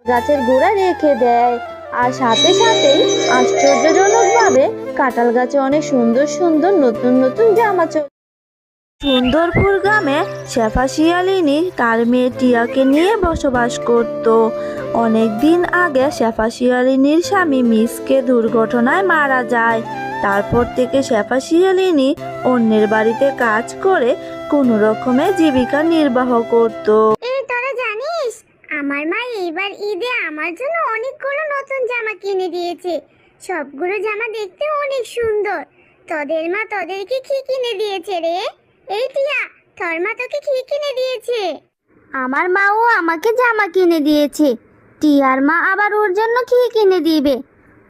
গাছের গোড়ায় রেখে দেয়। আর সাথে সাথেই আশ্চর্যজনকভাবে কাঁঠাল গাছে অনেক সুন্দর সুন্দর নতুন নতুন জামা চলে। সুন্দরপুর গ্রামে শেফা শিয়ালিনী তার মেয়ে টিয়াকে নিয়ে বসবাস করত। অনেক দিন আগে শেফা শিয়ালিনীর স্বামী মিসকে দুর্ঘটনায় মারা যায়। তারপর থেকে শেফা শিয়ালিনী অন্যের বাড়িতে কাজ করে কোনো রকমে জীবিকা নির্বাহ করত। এই তোরা জানিস আমার মা এবার ঈদে আমার জন্য অনেকগুলো নতুন জামা কিনে দিয়েছে। সবগুলো জামা দেখতে অনেক সুন্দর। তোদের মা তোদেরকে কি কিনে দিয়েছে রে? এই টিয়া, তোর মা তোকে কি কিনে দিয়েছে? আমার মাও আমাকে জামা কিনে দিয়েছে। টিয়ার মা আবার ওর জন্য কি কিনে দিবে?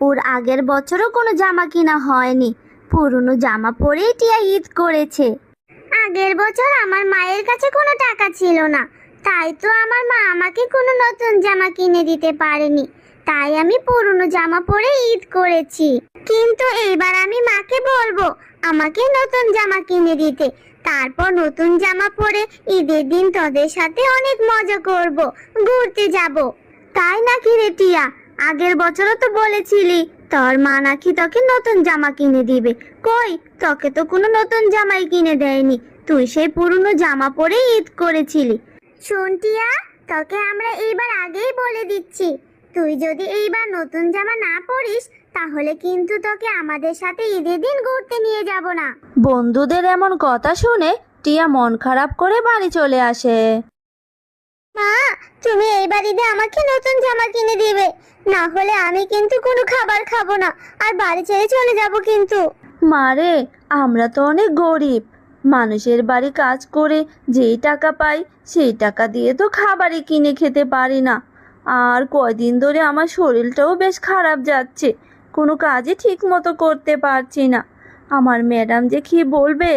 ওর আগের বছরও কোনো জামা কিনা হয়নি। পুরনো জামা পরেই টিয়া ঈদ করেছে। আগের বছর আমার মায়ের কাছে কোনো টাকা ছিল না, তাই তো আমার মা আমাকে কোনো নতুন জামা কিনে দিতে পারেনি। তাই আমি পুরনো জামা পরে ঈদ করেছি। কিন্তু এবার আমি মাকে বলবো আমাকে নতুন জামা কিনে দিতে। তারপর নতুন জামা পরে ঈদের দিন তোদের সাথে অনেক মজা করব, ঘুরতে যাব। তাই নাকি রে টিয়া? আগের বছরও তো বলেছিলি তোর মা নাকি তোকে নতুন জামা কিনে দিবে। কই, তোকে তো কোনো নতুন জামাই কিনে দেয়নি। তুই সেই পুরনো জামা পরে ঈদ করেছিলি। শোন টিয়া, তোকে আমরা এইবার আগেই বলে দিচ্ছি, তুই যদি এইবার নতুন জামা না পরিস তাহলে কিন্তু তোকে আমাদের সাথে ঈদের দিন ঘুরতে নিয়ে যাব না। বন্ধুদের এমন কথা শুনে টিয়া মন খারাপ করে বাড়ি চলে আসে। মা, তুমি এইবার ঈদে আমাকে নতুন জামা কিনে দিবে, না হলে আমি কিন্তু কোনো খাবার খাবো না আর বাড়ি ছেড়ে চলে যাব কিন্তু। মারে, আমরা তো অনেক গরিব মানুষের বাড়ি কাজ করে যেই টাকা পাই সেই টাকা দিয়ে তো খাবারই কিনে খেতে পারি না। আর কয়দিন ধরে আমার শরীরটাও বেশ খারাপ যাচ্ছে, কোনো কাজই ঠিক মতো করতে পারছি না। আমার ম্যাডাম যে কি বলবে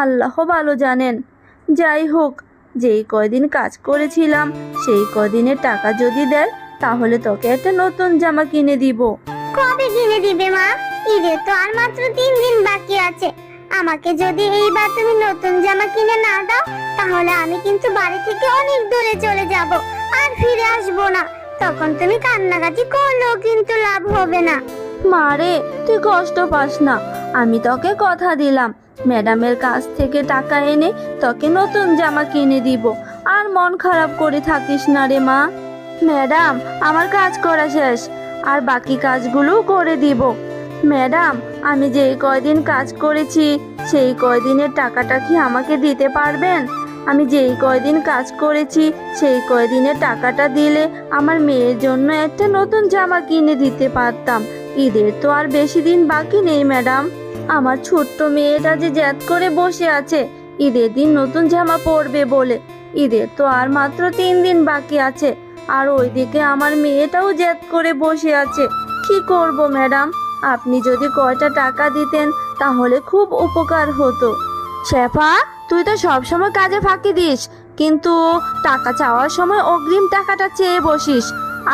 আল্লাহ ভালো জানেন। যাই হোক, যেই কয়দিন কাজ করেছিলাম সেই কয়দিনের টাকা যদি দেয় তাহলে তোকে একটা নতুন জামা কিনে দিব। কবে কিনে দিবে মা? ঈদের তো আর মাত্র 3 দিন বাকি আছে। আমাকে যদি এইবার তুমি নতুন জামা কিনে না দাও তাহলে আমি কিন্তু বাড়ি থেকে অনেক দূরে চলে যাব আর ফিরে আসবো না। তখন তুমি কান্নাকাটি করলেও কিন্তু লাভ হবে না। মারে, তুই কষ্ট পাস না, আমি তোকে কথা দিলাম ম্যাডামের কাছ থেকে টাকা এনে তোকে নতুন জামা কিনে দিব। আর মন খারাপ করে থাকিস না রে মা। ম্যাডাম, আমার কাজ করা শেষ, আর বাকি কাজগুলোও করে দিব। ম্যাডাম, আমি যেই কয়দিন কাজ করেছি সেই কয়দিনের টাকাটা কি আমাকে দিতে পারবেন? আমি যেই কয়দিন কাজ করেছি সেই কয়দিনের টাকাটা দিলে আমার মেয়ের জন্য একটা নতুন জামা কিনে দিতে পারতাম। ঈদের তো আর বেশি দিন বাকি নেই ম্যাডাম। আমার ছোট্ট মেয়েটা যে জেদ করে বসে আছে ঈদের দিন নতুন জামা পরবে বলে। ঈদের তো আর মাত্র 3 দিন বাকি আছে, আর ওইদিকে আমার মেয়েটাও জেদ করে বসে আছে। কি করব ম্যাডাম? আপনি যদি কয়টা টাকা দিতেন তাহলে খুব উপকার হতো। শেফা, তুই তো সবসময় কাজে ফাঁকি দিস, কিন্তু টাকা চাওয়ার সময় অগ্রিম টাকাটা চেয়ে বসিস।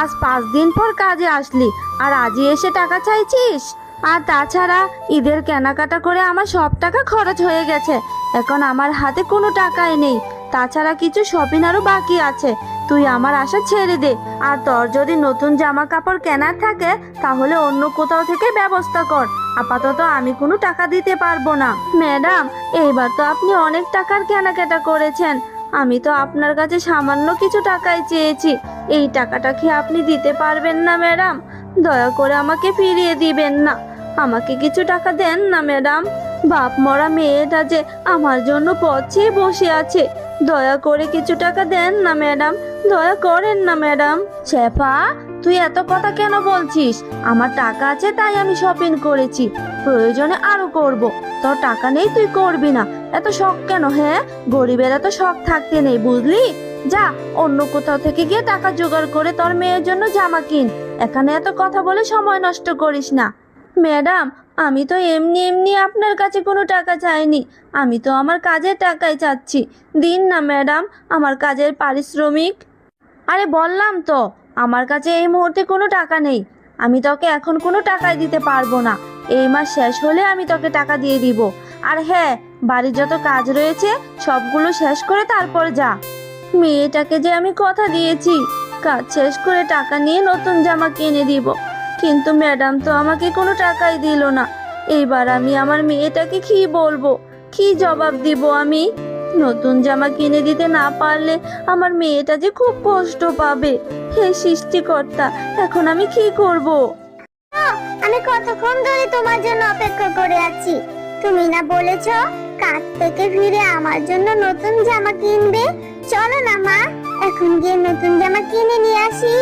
আজ 5 দিন পর কাজে আসলি আর আজই এসে টাকা চাইছিস। আর তাছাড়া ঈদের কেনাকাটা করে আমার সব টাকা খরচ হয়ে গেছে, এখন আমার হাতে কোনো টাকাই নেই। তাছাড়া কিছু শপিং আরও বাকি আছে। তুই আমার আশা ছেড়ে দে, আর তোর যদি নতুন জামা কাপড় কেনার থাকে তাহলে অন্য কোথাও থেকে ব্যবস্থা কর। আপাতত আমি কোনো টাকা দিতে পারবো না। ম্যাডাম, এইবার তো আপনি অনেক টাকার কেনাকাটা করেছেন, আমি তো আপনার কাছে সামান্য কিছু টাকাই চেয়েছি। এই টাকাটা কি আপনি দিতে পারবেন না ম্যাডাম? দয়া করে আমাকে ফিরিয়ে দিবেন না, আমাকে কিছু টাকা দেন না ম্যাডাম। বাপ মরা মেয়েটা যে আমার জন্য পথ চেয়ে বসে আছে, দয়া করে কিছু টাকা দেন না ম্যাডাম, দয়া করেন না ম্যাডাম। শেফা, তুই এত কথা কেন বলছিস? আমার টাকা আছে তাই আমি শপিং করেছি, প্রয়োজনে আরো করব। তোর টাকা নেই তুই করবি না, এত শখ কেন? হ্যাঁ, গরিবের এত শখ থাকতে নেই, বুঝলি? যা, অন্য কোথাও থেকে গিয়ে টাকা জোগাড় করে তোর মেয়ের জন্য জামা কিন। এখানে এত কথা বলে সময় নষ্ট করিস না। ম্যাডাম, আমি তো এমনি এমনি আপনার কাছে কোনো টাকা চাইনি, আমি তো আমার কাজের টাকাই চাচ্ছি। দিন না ম্যাডাম আমার কাজের পারিশ্রমিক। আরে বললাম তো আমার কাছে এই মুহূর্তে কোনো টাকা নেই, আমি তোকে এখন কোনো টাকাই দিতে পারবো না। এই মাস শেষ হলে আমি তোকে টাকা দিয়ে দিব। আর হ্যাঁ, বাড়ির যত কাজ রয়েছে সবগুলো শেষ করে তারপর যা। মেয়েটাকে যে আমি কথা দিয়েছি কাজ শেষ করে টাকা নিয়ে নতুন জামা কিনে দিব। কিন্তু ম্যাডাম তো আমাকে কোনো টাকাই দিল না। এইবার আমি আমার মেয়েটাকে কি বলবো, কি জবাব দিব আমি? নতুন জামা কিনে দিতে না পারলে আমার মেয়েটা যে খুব কষ্ট পাবে। হে সৃষ্টিকর্তা, এখন আমি কি করব? আমি কতক্ষণ ধরে তোমার জন্য অপেক্ষা করে আছি। তুমি না বলেছো কাজ থেকে ফিরে আমার জন্য নতুন জামা কিনবে? চলো না মা, এখন গিয়ে নতুন জামা কিনে নিয়ে আসি।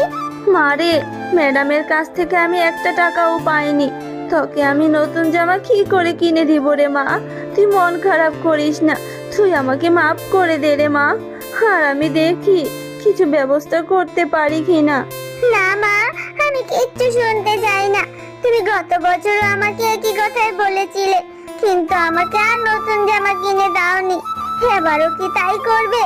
মারে, ম্যাডামের কাছ থেকে আমি একটা টাকাও পাইনি। তোকে আমি নতুন জামা কি করে কিনে দিব রে মা? তুই মন খারাপ করিস না, তুই আমাকে মাফ করে দে রে মা। আর আমি দেখি কিছু ব্যবস্থা করতে পারি কিনা। না মা, আমি কিচ্ছু শুনতে চাই না। তুমি গত বছর আমাকে একই কথাই বলেছিলে, কিন্তু আমাকে আর নতুন জামা কিনে দাওনি। এবারও কি তাই করবে?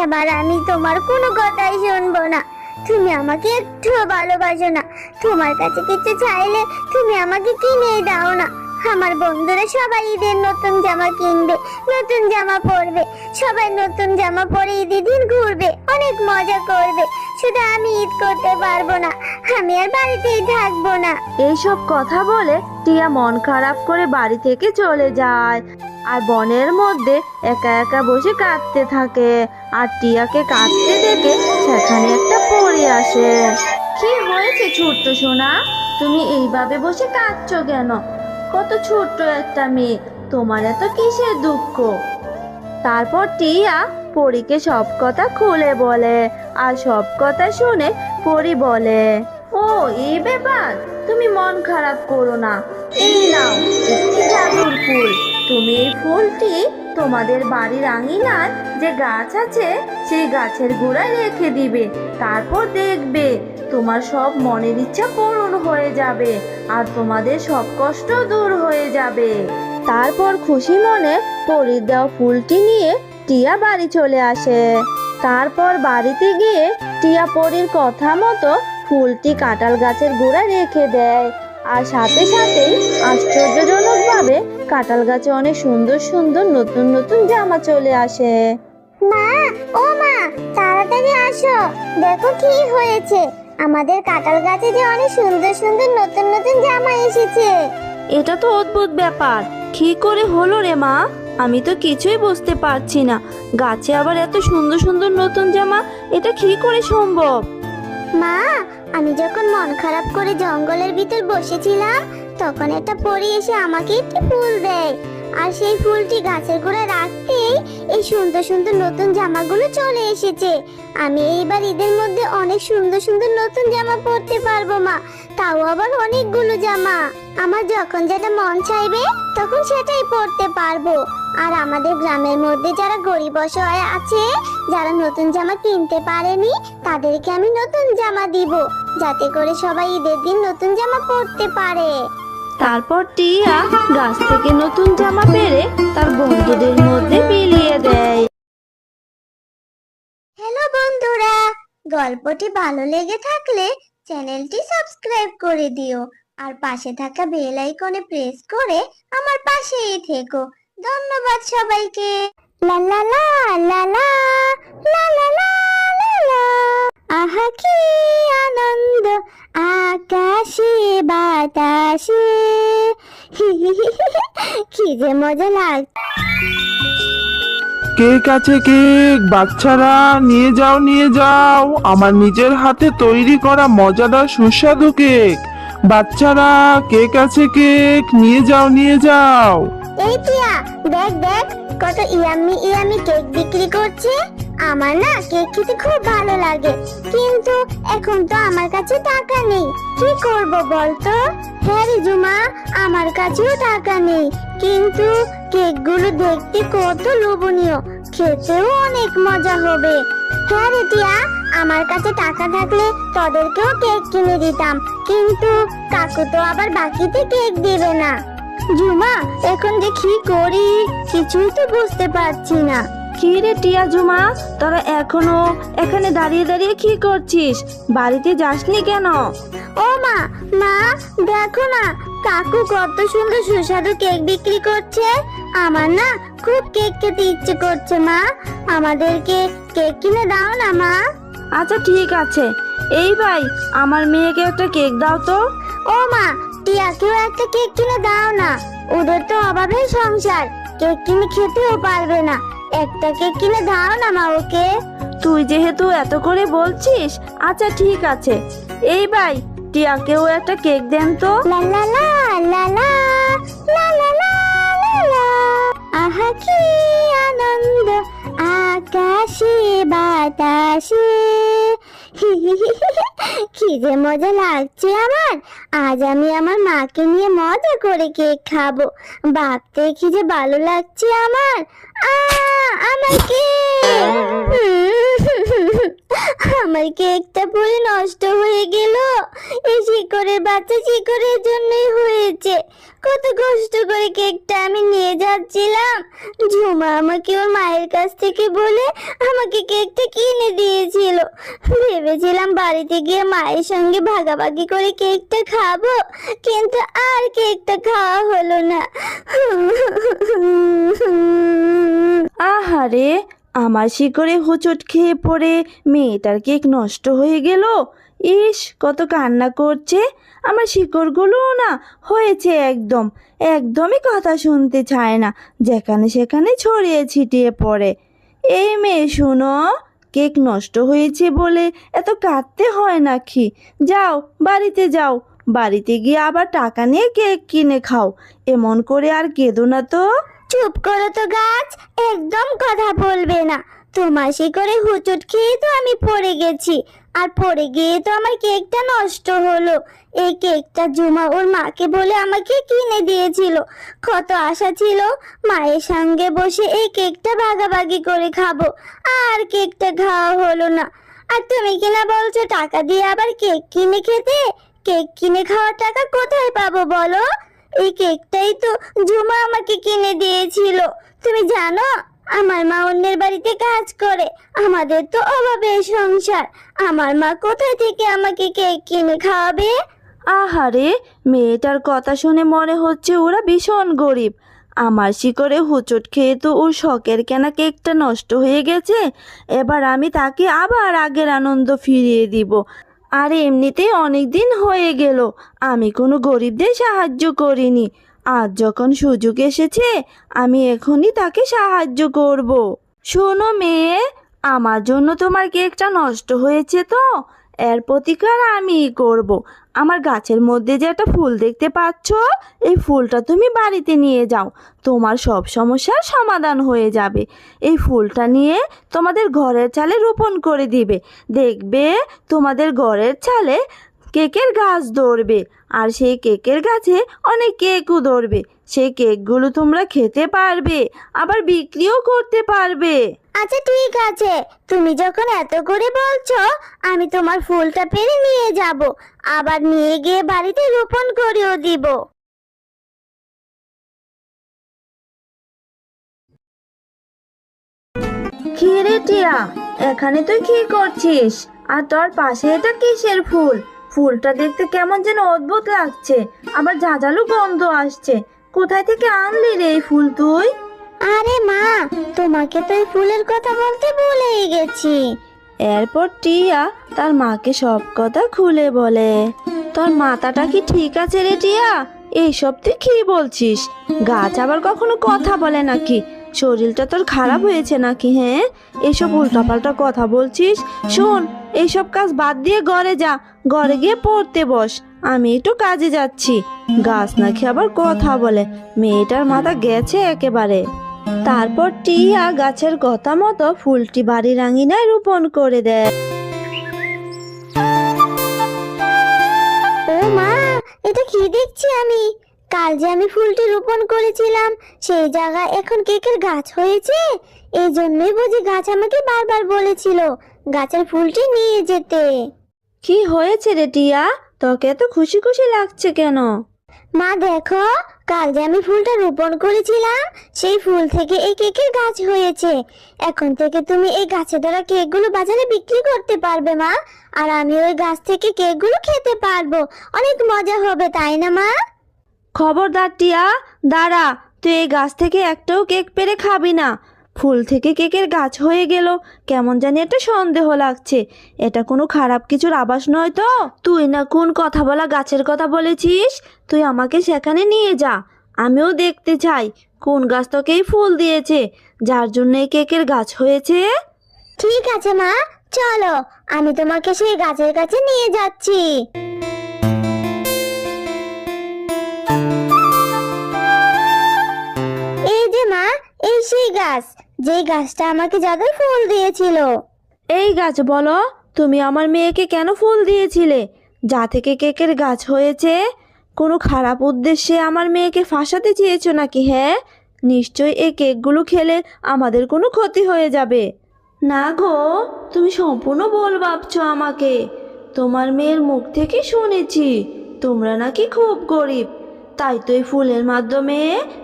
এবার আমি তোমার কোনো কথাই শুনবো না। তুমি আমাকে একটুও ভালোবাসো না। তোমার কাছে কিছু চাইলে তুমি আমাকে কিনেই দাও না। আমার বন্ধুরা সবাই ঈদের নতুন জামা কিনবে, নতুন জামা পরবে। সবাই নতুন জামা পরে ঈদের দিন ঘুরবে, অনেক মজা করবে। শুধু আমি ঈদ করতে পারবো না, আমি আর বাড়িতেই থাকবো না। এইসব কথা বলে টিয়া মন খারাপ করে বাড়ি থেকে চলে যায় আর বনের মধ্যে একা একা বসে কাঁদতে থাকে। আর টিয়াকে কাঁদতে দেখে সেখানে একটা পরী আসে। কি হয়েছে ছোট্ট সোনা, তুমি এইভাবে বসে কাঁদছো কেন? কত ছোট্ট একটা মেয়ে, তোমার এত কিসের দুঃখ? তারপর টিয়া পরীকে সব কথা খুলে বলে। আর সব কথা শুনে পরী বলে, ও এই ব্যাপার, তুমি মন খারাপ করো না। এই নাও একটি জাদুর ফুল। তুমি এই ফুলটি তোমাদের বাড়ির আঙিনায় যে গাছ আছে সেই গাছের গোড়ায় রেখে দিবে। তারপর দেখবে তোমার সব মনের ইচ্ছা পূরণ হয়ে যাবে আর তোমাদের সব কষ্ট দূর হয়ে যাবে। তারপর খুশি মনে পরীর দেওয়া ফুলটি নিয়ে টিয়া বাড়ি চলে আসে। তারপর বাড়িতে গিয়ে টিয়া পরীর কথা মতো ফুলটি কাঁঠাল গাছের গোড়ায় রেখে দেয়। আর সাথে সাথেই আশ্চর্যজনকভাবে কাঁঠাল গাছে অনেক সুন্দর সুন্দর নতুন নতুন জামা চলে আসে। মা, ও মা, তাড়াতাড়ি আসো, দেখো কি হয়েছে। আমাদের কাঁঠাল গাছে যে অনেক সুন্দর সুন্দর নতুন নতুন জামা এসেছে। এটা তো অদ্ভুত ব্যাপার, কি করে হলো রে মা? আমি তো কিছুই বুঝতে পারছি না। গাছে আবার এত সুন্দর সুন্দর নতুন জামা, এটা কি করে সম্ভব? মা, আমি যখন মন খারাপ করে জঙ্গলের ভিতর বসেছিলাম, তখন একটা পরী এসে আমাকে একটি ফুল দেয়। আর সেই ফুলটি গাছের গোড়ায় রাখতেই এই সুন্দর সুন্দর নতুন জামাগুলো চলে এসেছে। আমি এইবার ঈদের মধ্যে অনেক সুন্দর সুন্দর নতুন জামা পরতে পারবো মা, তাও আবার অনেকগুলো জামা। আমার যখন যেটা মন চাইবে তখন সেটাই পরতে পারবো। আর আমাদের গ্রামের মধ্যে যারা গরিব অসহায় আছে, যারা নতুন জামা কিনতে পারেনি, তাদেরকে আমি নতুন জামা দিব, যাতে করে সবাই ঈদের দিন নতুন জামা পরতে পারে। তারপর টিয়া গাছ থেকে নতুন জামা পেরে তার বন্ধুদের মধ্যে বিলিয়ে দেয়। হ্যালো বন্ধুরা, গল্পটি ভালো লেগে থাকলে চ্যানেলটি সাবস্ক্রাইব করে দিও আর পাশে থাকা বেল আইকনে প্রেস করে আমার পাশেই থেকো। ধন্যবাদ সবাইকে। লা লা লা লা লা লা লা লা লা লা। আহা কি আনন্দ আকাশে বাতাসে, কি যে মজা লাগছে। কেক আছে কেক, বাচ্চারা নিয়ে যাও নিয়ে যাও, আমার নিজের হাতে তৈরি করা মজাদার সুস্বাদু কেক। বাচ্চারা কেক আছে কেক, নিয়ে যাও নিয়ে যাও। এই টিয়া, দেখ দেখ কত ইয়াম্মি ইয়াম্মি কেক বিক্রি করছে। আমার না কেক খেতে খুব ভালো লাগে, কিন্তু এখন তো আমার কাছে টাকা নেই। কি করব বলতো? হ্যাঁ রে জুমা, আমার কাছেও টাকা নেই, কিন্তু কেকগুলো দেখতে কত লোভনীয়, খেতেও অনেক মজা হবে। হ্যাঁ রে টিয়া, আমার কাছে টাকা থাকলে তোদেরকেও কেক কিনে দিতাম, কিন্তু কাকু তো আবার বাকিতে কেক দেবে না। জুমা, এখন যে কি করি কিছুই তো বুঝতে পারছি না। কি রে টিয়া জুমা, তোরা এখনো এখানে দাঁড়িয়ে দাঁড়িয়ে কি করছিস? বাড়িতে যাসনি কেন? ও মা, মা দেখো না, কাকু কত সুন্দর সুস্বাদু কেক বিক্রি করছে। আমার না খুব কেক খেতে ইচ্ছে করছে। মা, আমাদেরকে কেক কিনে দাও না মা। আচ্ছা ঠিক আছে, এই ভাই, আমার মেয়েকে একটা কেক দাও তো। ও মা, টিয়াকেও একটা কেক কিনে দাও না। ওদের তো অভাবের সংসার, কেক কিনে খেতেও পারবে না। একটা কেক কিনে দাও না মা ওকে। তুই যেহেতু এত করে বলছিস, আচ্ছা ঠিক আছে। এই ভাই, টিয়াকেও একটা কেক দেন তো। লা লা লা লা লা লা লা লা লা লা। আহা কি আনন্দ আকাশে বাতাসে। কি যে মজা লাগছে আমার। আজ আমি আমার মাকে নিয়ে মজা করে কেক খাবো। ভাবতে কি যে ভালো লাগছে আমার। আমার কেক! আমার কেকটা পুরো নষ্ট হয়ে গেল। এই শিকড়ের বাচ্চা শিকড়ের জন্যই হয়েছে। কত কষ্ট করে কেকটা আমি নিয়ে যাচ্ছিলাম। ঝুমা আমাকে ওর মায়ের কাছ থেকে বলে আমাকে কেকটা কিনে দিয়েছিল। ভেবেছিলাম বাড়িতে গিয়ে মায়ের সঙ্গে ভাগাভাগি করে কেকটা খাবো, কিন্তু আর কেকটা খাওয়া হলো না। আহারে, আমার শিকড়ে হোঁচট খেয়ে পড়ে মেয়েটার কেক নষ্ট হয়ে গেল। ইস, কত কান্না করছে। আমার শিকড়গুলো না হয়েছে একদমই কথা শুনতে চায় না, যেখানে সেখানে ছড়িয়ে ছিটিয়ে পড়ে। এই মেয়ে শোনো, কেক নষ্ট হয়েছে বলে এত কাঁদতে হয় নাকি? যাও, বাড়িতে যাও, বাড়িতে গিয়ে আবার টাকা নিয়ে কেক কিনে খাও। এমন করে আর কেঁদো না তো। চুপ করো তো গাছ, একদম কথা বলবে না। তোমার শিকড়ে হুচট খেয়ে তো আমি পড়ে গেছি, আর পড়ে গিয়ে তো আমার কেকটা নষ্ট হলো। এই কেকটা জুমা ওর মাকে বলে আমাকে কিনে দিয়েছিল। কত আশা ছিল মায়ের সঙ্গে বসে এই কেকটা ভাগাভাগি করে খাবো, আর কেকটা খাওয়া হলো না। আর তুমি কিনা বলছো টাকা দিয়ে আবার কেক কিনে খেতে। কেক কিনে খাওয়ার টাকা কোথায় পাবো বলো? এই কেকটাই তো ঝুমা আমাকে কিনে দিয়েছিল। তুমি জানো, আমার মা অন্যের বাড়িতে কাজ করে, আমাদের তো অভাবের সংসার। আমার মা কোথায় থেকে আমাকে কেক কিনে খাওয়াবে? আহারে, মেয়েটার কথা শুনে মনে হচ্ছে ওরা ভীষণ গরিব। আমার শিকড়ে হোঁচট খেয়ে তো ওর শখের কেনা কেকটা নষ্ট হয়ে গেছে। এবার আমি তাকে আবার আগের আনন্দ ফিরিয়ে দিব। আর এমনিতেই অনেক দিন হয়ে গেল আমি কোনো গরিবদের সাহায্য করিনি। আজ যখন সুযোগ এসেছে, আমি এখনই তাকে সাহায্য করব। শোনো মেয়ে, আমার জন্য তোমার কেকটা নষ্ট হয়েছে তো, এর প্রতিকার আমিই করব। আমার গাছের মধ্যে যে একটা ফুল দেখতে পাচ্ছ, এই ফুলটা তুমি বাড়িতে নিয়ে যাও, তোমার সব সমস্যার সমাধান হয়ে যাবে। এই ফুলটা নিয়ে তোমাদের ঘরের চালে রোপণ করে দিবে, দেখবে তোমাদের ঘরের চালে কেকের গাছ ধরবে, আর সেই কেকের গাছে অনেক কেকও ধরবে। সেই কেকগুলো তোমরা খেতে পারবে, আবার বিক্রিও করতে পারবে। আচ্ছা ঠিক আছে, তুমি যখন এত করে বলছো, আমি তোমার ফুলটা পেরে নিয়ে যাব, আবার নিয়ে গিয়ে বাড়িতে রোপণ করেও দিব। কি রে টিয়া, এখানে তুই কি করছিস? আর তোর পাশে এটা কিসের ফুল? ফুলটা দেখতে কেমন যেন অদ্ভুত লাগছে, আবার ঝাঁঝালো গন্ধ আসছে। কোথায় থেকে আনলি রে এই ফুল তুই? আরে মা, তোমাকে তো এই ফুলের কথা বলতে ভুলেই গেছি। এরপর টিয়া তার মাকে সব কথা খুলে বলে। তোর মাথাটা কি ঠিক আছে রে টিয়া? এইসব তুই কি বলছিস? গাছ আবার কখনো কথা বলে নাকি? শরীরটা তোর খারাপ হয়েছে নাকি? হ্যাঁ, এইসব উল্টাপাল্টা কথা বলছিস। শোন, এইসব কাজ বাদ দিয়ে ঘরে যা, ঘরে গিয়ে পড়তে বস। আমি একটু কাজে যাচ্ছি। গাছ নাকি আবার কথা বলে, মেয়েটার মাথা গেছে একেবারে। তারপর টিয়া গাছের কথা মতো ফুলটি বাড়ির আঙিনায় রোপণ করে দেয়। ও মা, এটা কি দেখছি আমি? কাল যে আমি ফুলটি রোপণ করেছিলাম, সেই জায়গায় এখন কেকের গাছ হয়েছে। এই জন্যই বুঝি গাছ আমাকে বারবার বলেছিল গাছের ফুলটি নিয়ে যেতে। কি হয়েছে রে টিয়া, তোকে এত খুশি খুশি লাগছে কেন? মা দেখো, কাল যে আমি ফুলটা রোপণ করেছিলাম, সেই ফুল থেকে এই কেকের গাছ হয়েছে। এখন থেকে তুমি এই গাছে ধরা কেকগুলো বাজারে বিক্রি করতে পারবে মা, আর আমি ওই গাছ থেকে কেকগুলো খেতে পারবো। অনেক মজা হবে, তাই না মা? খবরদার টিয়া, দাঁড়া, তুই এই গাছ থেকে একটাও কেক পেড়ে খাবি না। ফুল থেকে কেকের গাছ হয়ে গেল, কেমন জানি একটা সন্দেহ লাগছে। এটা কোনো খারাপ কিছুর আভাস নয় তো? তুই না কোন কথা বলা গাছের কথা বলেছিস? তুই আমাকে সেখানে নিয়ে যা, আমিও দেখতে চাই কোন গাছ তোকে এই ফুল দিয়েছে যার জন্য এই কেকের গাছ হয়েছে। ঠিক আছে মা, চলো আমি তোমাকে সেই গাছের কাছে নিয়ে যাচ্ছি। এই যে মা, এই সেই গাছ, যে গাছটা আমাকে জাদুর ফুল দিয়েছিল। এই গাছ বলো, তুমি আমার মেয়েকে কেন ফুল দিয়েছিলে যা থেকে কেকের গাছ হয়েছে? কোনো খারাপ উদ্দেশ্যে আমার মেয়েকে ফাঁসাতে চেয়েছো নাকি? হ্যাঁ, নিশ্চয়ই এই কেকগুলো খেলে আমাদের কোনো ক্ষতি হয়ে যাবে। না গো, তুমি সম্পূর্ণ ভুল ভাবছো আমাকে। তোমার মেয়ের মুখ থেকে শুনেছি তোমরা নাকি খুব গরিব, তাই তো এই ফুলের মাধ্যমে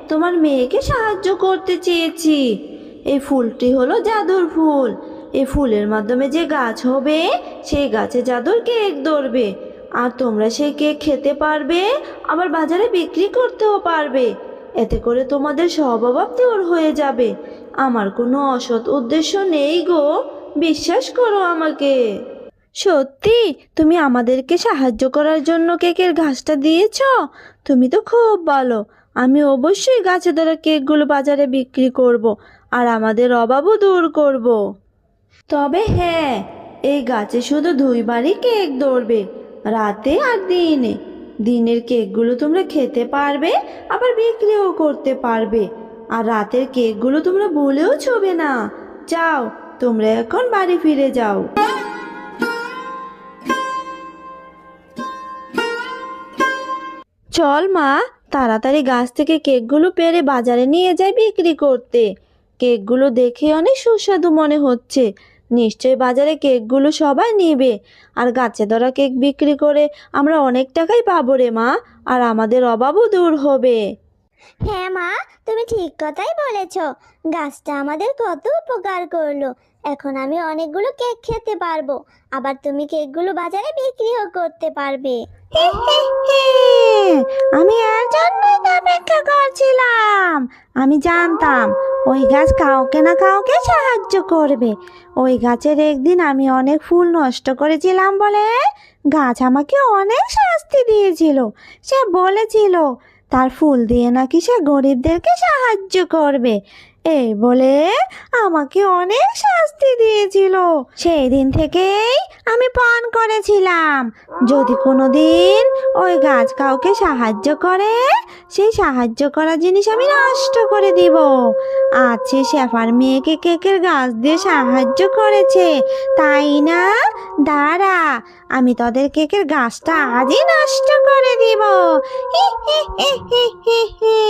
তোমার মেয়েকে সাহায্য করতে চেয়েছি। এই ফুলটি হলো জাদুর ফুল। এই ফুলের মাধ্যমে যে গাছ হবে সেই গাছে জাদুর কেক ধরবে, আর তোমরা সেই কেক খেতে পারবে, আবার বাজারে বিক্রি করতেও পারবে। এতে করে তোমাদের সব অভাব দূর হয়ে যাবে। আমার কোনো অসৎ উদ্দেশ্য নেই গো, বিশ্বাস করো আমাকে। সত্যি তুমি আমাদেরকে সাহায্য করার জন্য কেকের গাছটা দিয়েছো? তুমি তো খুব ভালো। আমি অবশ্যই গাছে ধরা কেকগুলো বাজারে বিক্রি করব, আর আমাদের অভাবও দূর করব। তবে হ্যাঁ, এই গাছে শুধু 2বারই কেক ধরবে, রাতে আর দিনে। দিনের কেকগুলো তোমরা খেতে পারবে, আবার বিক্রিও করতে পারবে। আর রাতের কেকগুলো তোমরা ভুলেও ছবে না। যাও, তোমরা এখন বাড়ি ফিরে যাও। চল মা, তাড়াতাড়ি গাছ থেকে কেকগুলো পেড়ে বাজারে নিয়ে যাই বিক্রি করতে। কেকগুলো দেখে অনেক সুস্বাদু মনে হচ্ছে, নিশ্চয় বাজারে কেকগুলো সবাই নেবে। আর গাছে ধরা কেক বিক্রি করে আমরা অনেক টাকাই পাবো রে মা, আর আমাদের অভাবও দূর হবে। হ্যাঁ মা, তুমি ঠিক কথাই বলেছো। গাছটা আমাদের কত উপকার করলো। এখন আমি অনেকগুলো কেক খেতে পারবো, আবার তুমি কেকগুলো বাজারে বিক্রিও করতে পারবে। আমি এর জন্যই তো অপেক্ষা করছিলাম। আমি জানতাম ওই গাছ কাউকে না কাউকে সাহায্য করবে। ওই গাছের একদিন আমি অনেক ফুল নষ্ট করেছিলাম বলে গাছ আমাকে অনেক শাস্তি দিয়েছিল। সে বলেছিল তার ফুল দিয়ে নাকি সে গরিবদেরকে সাহায্য করবে, এই বলে আমাকে অনেক শাস্তি দিয়েছিল। সেই দিন থেকেই আমি পণ করেছিলাম, যদি কোনোদিন ওই গাছ কাউকে সাহায্য করে, সেই সাহায্য করা জিনিস আমি নষ্ট করে দিব। আজ সে শেফার মেয়েকে কেকের গাছ দিয়ে সাহায্য করেছে, তাই না? দাঁড়া, আমি তোদের কেকের গাছটা আজই নষ্ট করে দিব। হি হি হি হি হি হি।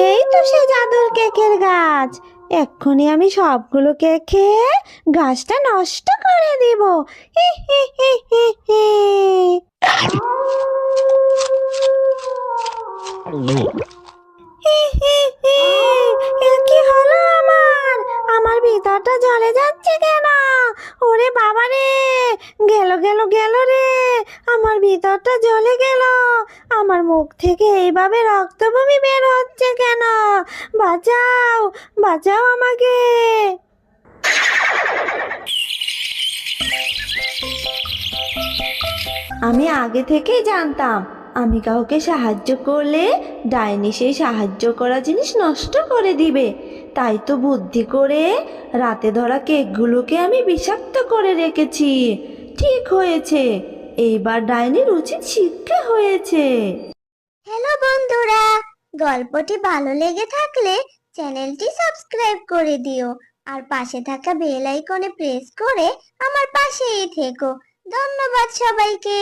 এই তো সে জাদুর কেকের গাছ। এক্ষুনি আমি সবগুলো কেক খেয়ে গাছটা নষ্ট করে দিব। হি হি হি হি হি। হি হি হি। এ কি হলো আমার? আমার ভিতরটা জ্বলে যাচ্ছে কেন? ওরে বাবা রে, গেল গেল গেল রে, আমার ভিতরটা জ্বলে গেল। আমার মুখ থেকে এইভাবে রক্তবমি বের হচ্ছে কেন? বাঁচাও, বাঁচাও আমাকে। আমি আগে থেকেই জানতাম আমি কাউকে সাহায্য করলে ডাইনি সেই সাহায্য করা জিনিস নষ্ট করে দিবে। তাই তো বুদ্ধি করে রাতে ধরা কেকগুলোকে আমি বিষাক্ত করে রেখেছি। ঠিক হয়েছে, এইবার ডাইনির উচিত শিক্ষা হয়েছে। হ্যালো বন্ধুরা, গল্পটি ভালো লেগে থাকলে চ্যানেলটি সাবস্ক্রাইব করে দিও, আর পাশে থাকা বেল আইকনে প্রেস করে আমার পাশেই থেকো। ধন্যবাদ সবাইকে।